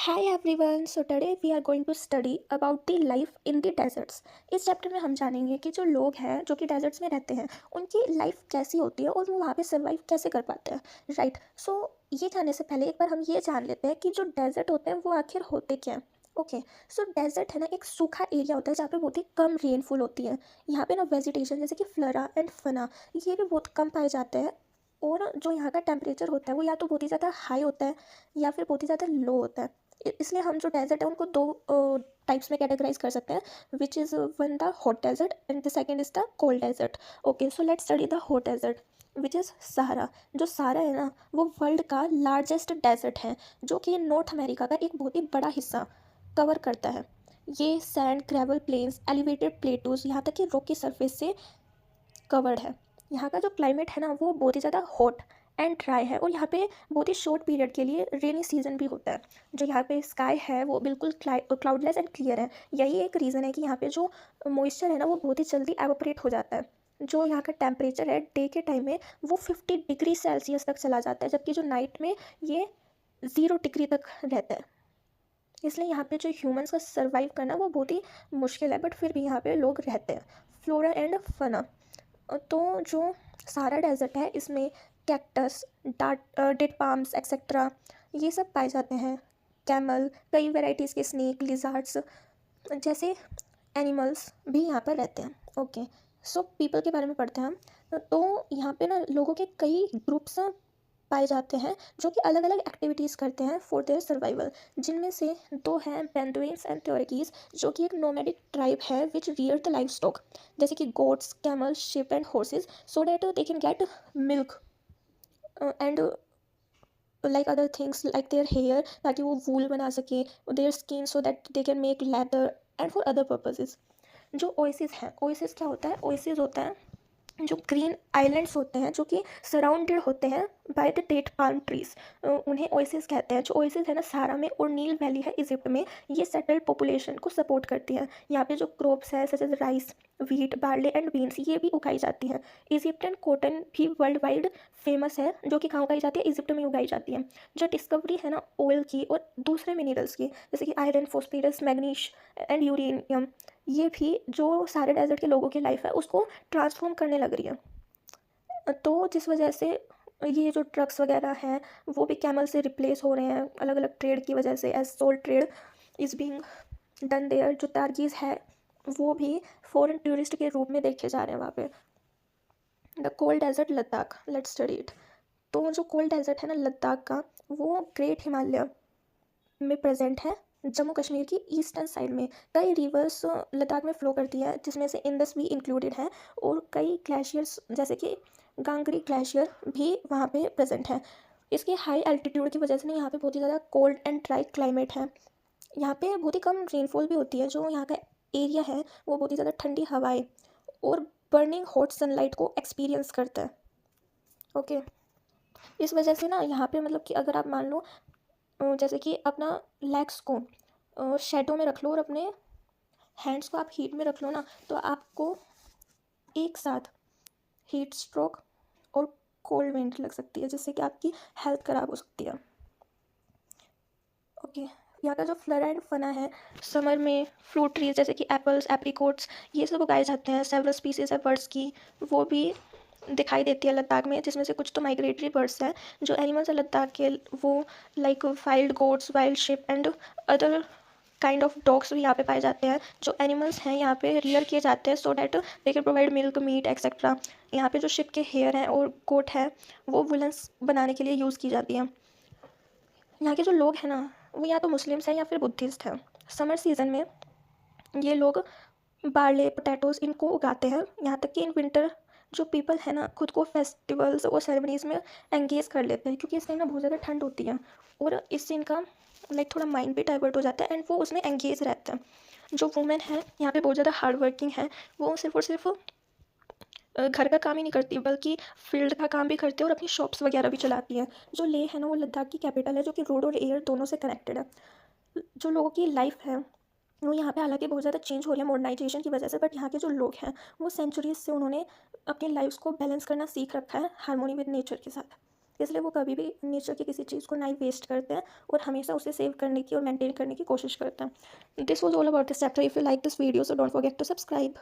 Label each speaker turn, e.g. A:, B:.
A: Hi everyone, so today we are going to study about the life in the deserts. इस chapter में हम जानेंगे कि जो लोग हैं जो कि डेजर्ट्स में रहते हैं उनकी लाइफ कैसी होती है और वो वहाँ पे सर्वाइव कैसे कर पाते हैं, राइट। सो ये जानने से पहले एक बार हम ये जान लेते हैं कि जो डेजर्ट होते हैं वो आखिर होते क्या हैं। ओके, सो डेजर्ट है ना एक सूखा एरिया होता है जहाँ पे बहुत ही कम रेनफॉल होती है। यहाँ पे ना वेजिटेशन जैसे कि फ्लोरा एंड फना ये भी बहुत कम पाए जाते हैं। और जो यहाँ का टेम्परेचर होता है वो या तो बहुत ही ज़्यादा हाई होता है या फिर बहुत ही ज़्यादा लो होता है। इसलिए हम जो डेजर्ट है उनको दो टाइप्स में कैटेगराइज कर सकते हैं, which is one the hot desert and the second is the cold desert. Okay, so let's study the hot desert which is Sahara. जो सहारा है ना वो वर्ल्ड का लार्जेस्ट डेजर्ट है जो कि नॉर्थ अमेरिका का एक बहुत ही बड़ा हिस्सा कवर करता है। ये sand gravel plains elevated plateaus यहाँ तक कि रॉकी सरफेस से कवर्ड है। यहाँ का जो क्लाइमेट है ना वो बहुत ही ज़्यादा हॉट एंड ड्राई है और यहाँ पे बहुत ही शॉर्ट पीरियड के लिए रेनी सीजन भी होता है। जो यहाँ पे स्काई है वो बिल्कुल क्लाउडलेस एंड क्लियर है। यही एक रीज़न है कि यहाँ पे जो मॉइस्चर है ना वो बहुत ही जल्दी एवोपरेट हो जाता है। जो यहाँ का टेम्परेचर है डे के टाइम में वो 50 डिग्री सेल्सियस तक चला जाता है, जबकि जो नाइट में ये 0 डिग्री तक रहता है। इसलिए यहाँ पे जो ह्यूमंस का सर्वाइव करना वो बहुत ही मुश्किल है, बट फिर भी यहाँ पे लोग रहते हैं। फ्लोरा एंड फना। तो जो सारा डेजर्ट है इसमें कैक्टस, डेड पाम्स एक्सेट्रा ये सब पाए जाते हैं। कैमल, कई वैरायटीज़ के स्नेक, लिजार्ड्स जैसे एनिमल्स भी यहाँ पर रहते हैं। ओके, सो पीपल के बारे में पढ़ते हैं हम। तो यहाँ पे ना लोगों के कई ग्रुप्स पाए जाते हैं जो कि अलग अलग एक्टिविटीज़ करते हैं फॉर देयर सर्वाइवल। जिनमें से दो हैं बेंडुइन्स एंड ट्योरकीज, जो कि एक नोमैडिक ट्राइब है which rear the livestock जैसे कि goats, camel, sheep and horses so that they can get milk and like other things like their hair, ताकि वो वूल बना सके, their skin so that they can make leather and for other purposes. जो oasis है, oasis क्या होता है? Oasis होता है जो ग्रीन आइलैंड्स होते हैं जो कि सराउंडेड होते हैं by the date palm trees, उन्हें ओएसिस कहते हैं। जो ओएसिस है ना सहारा में और नील वैली है इजिप्ट में, ये सेटल्ड पॉपुलेशन को सपोर्ट करती है। यहाँ पे जो क्रॉप्स है such as rice, wheat, barley and beans ये भी उगाई जाती हैं। इजिप्टियन कॉटन भी वर्ल्ड वाइड फेमस है, जो कि कहाँ उगाई जाती है? इजिप्ट में उगाई जाती है। जो डिस्कवरी है ना ऑयल की और दूसरे मिनरल्स की जैसे कि आयरन, फॉस्फेरस, मैग्नीश एंड यूरेनियम, ये भी जो सारे डेजर्ट के लोगों की लाइफ है उसको ट्रांसफॉर्म करने लग रही है। तो जिस वजह से ये जो ट्रक्स वगैरह हैं वो भी कैमल से रिप्लेस हो रहे हैं अलग अलग ट्रेड की वजह से, as salt trade is being done there. जो तार्कीज़ है वो भी फॉरेन टूरिस्ट के रूप में देखे जा रहे हैं वहाँ पे। The cold desert Ladakh, let's study it. तो जो कोल्ड डेजर्ट है ना लद्दाख का, वो ग्रेट हिमालय में प्रेजेंट है, जम्मू कश्मीर की ईस्टर्न साइड में। कई रिवर्स लद्दाख में फ़्लो करती है जिसमें से इंडस भी इंक्लूडेड है, और कई ग्लेशियर्स जैसे कि गांगरी ग्लेशियर भी वहाँ पे प्रेजेंट है। इसके हाई एल्टीट्यूड की वजह से ना यहाँ पे बहुत ही ज़्यादा कोल्ड एंड ड्राई क्लाइमेट है। यहाँ पे बहुत ही कम रेनफॉल भी होती है। जो यहाँ का एरिया है वो बहुत ही ज़्यादा ठंडी हवाएं और बर्निंग हॉट सनलाइट को एक्सपीरियंस करता है। ओके, इस वजह से ना यहाँ पे मतलब कि अगर आप मान लो जैसे कि अपना लेग्स को शेडो में रख लो और अपने हैंड्स को आप हीट में रख लो ना, तो आपको एक साथ हीट स्ट्रोक और कोल्ड वेंट लग सकती है, जिससे कि आपकी हेल्थ ख़राब हो सकती है। ओके, यहाँ का जो फ्लोरा एंड फना है, समर में फ्रूट ट्रीज जैसे कि एप्पल्स, एप्रिकॉट्स ये सब उगाए जाते हैं। सेवरल स्पीसीज है बर्ड्स की, वो भी दिखाई देती है लद्दाख में, जिसमें से कुछ तो माइग्रेटरी बर्ड्स हैं। जो एनिमल्स है लद्दाख के वो like wild goats, wild ship and other kind of dogs भी यहाँ पे पाए जाते हैं। जो एनिमल्स हैं यहाँ पे रियर किए जाते हैं so that they can provide milk, meat etcetera. यहाँ पे जो शिप के हेयर हैं और कोट है वो वुलन्स बनाने के लिए यूज़ की जाती है। यहाँ के जो लोग हैं ना वो या तो मुस्लिम्स हैं या फिर बुद्धिस्ट हैं। समर सीज़न में ये लोग बार्ले, पोटैटोज़ इनको उगाते हैं। यहाँ तक कि इन विंटर जो पीपल है ना खुद को फेस्टिवल्स और सेरेमनीज़ में एंगेज कर लेते हैं, क्योंकि इस टाइम ना बहुत ज़्यादा ठंड होती है और इससे इनका लाइक थोड़ा माइंड भी डाइवर्ट हो जाता है एंड वो उसमें एंगेज रहते हैं। जो वुमेन है यहाँ पे बहुत ज़्यादा हार्ड वर्किंग है, वो सिर्फ और सिर्फ घर का काम ही नहीं करती बल्कि फील्ड का काम भी करती है और अपनी शॉप्स वगैरह भी चलाती है। जो लेह है ना वो लद्दाख की कैपिटल है, जो कि रोड और एयर दोनों से कनेक्टेड है। जो लोगों की लाइफ है वो यहाँ पे हालांकि बहुत ज़्यादा चेंज हो रही है मॉडर्नाइजेशन की वजह से, बट यहाँ के जो लोग हैं वो सेंचुरीज से उन्होंने अपनी लाइफ्स को बैलेंस करना सीख रखा है हारमोनी विद नेचर के साथ। इसलिए वो कभी भी नेचर की किसी चीज़ को ना ही वेस्ट करते हैं और हमेशा उसे सेव करने की और मेंटेन करने की कोशिश करते हैं। This was all about this chapter. If you like this video so don't forget to subscribe.